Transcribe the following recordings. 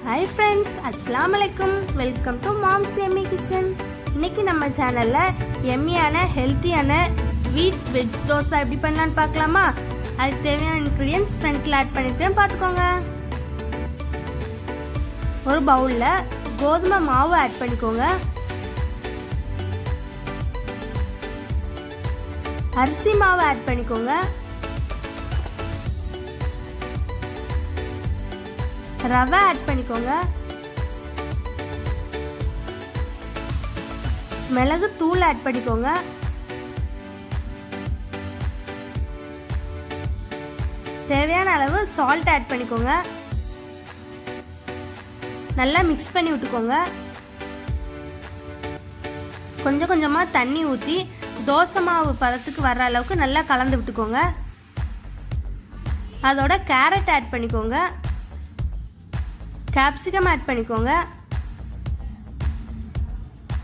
Hi friends, அஸ்ஸலாமு அலைக்கும். Welcome to mom's Emmy kitchen. இன்னைக்கு நம்ம சேனலில் எம்மியான ஹெல்த்தியான வீட் வெஜ் தோசை எப்படி பண்ணலான்னு பார்க்கலாமா? அதுக்கு தேவையான இன்க்ரீடியன்ஸ் ஃப்ரண்ட்டில் ஆட் பண்ணிட்டு பார்த்துக்கோங்க. ஒரு பவுலில் கோதுமை மாவு ஆட் பண்ணிக்கோங்க. அரிசி மாவு ஆட் பண்ணிக்கோங்க. ரவை ஆட் பண்ணிக்கோங்க. மிளகு தூள் ஆட் பண்ணிக்கோங்க. தேவையான அளவு சால்ட் ஆட் பண்ணிக்கோங்க. நல்லா மிக்ஸ் பண்ணி விட்டுக்கோங்க. கொஞ்சம் கொஞ்சமாக தண்ணி ஊற்றி தோசை மாவு பதத்துக்கு வர்ற அளவுக்கு நல்லா கலந்து விட்டுக்கோங்க. அதோட கேரட் ஆட் பண்ணிக்கோங்க. கேப்சிகம் ஆட் பண்ணிக்கோங்க.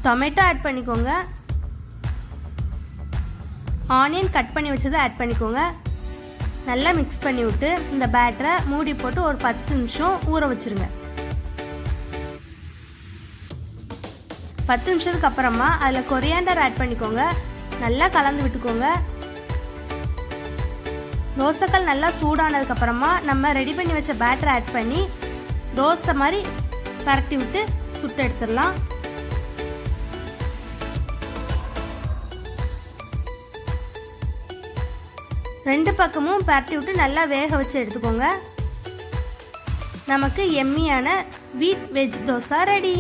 டொமேட்டோ ஆட் பண்ணிக்கோங்க. ஆனியன் கட் பண்ணி வச்சதை ஆட் பண்ணிக்கோங்க. நல்லா மிக்ஸ் பண்ணி விட்டு இந்த பேட்டரை மூடி போட்டு ஒரு 10 நிமிஷம் ஊற வச்சுருங்க. 10 நிமிஷத்துக்கு அப்புறமா அதில் கொரியாண்டர் ஆட் பண்ணிக்கோங்க. நல்லா கலந்து விட்டுக்கோங்க. தோசைக்கல் நல்லா சூடானதுக்கப்புறமா நம்ம ரெடி பண்ணி வச்ச பேட்டரை ஆட் பண்ணி தோசை மாதிரி பரட்டி விட்டு சுட்டு எடுத்துடலாம். ரெண்டு பக்கமும் பரட்டி விட்டு நல்லா வேக வச்சு எடுத்துக்கோங்க. நமக்கு எம்மியான வீட் veg dosa ready.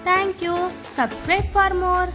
Thank you. Subscribe for more.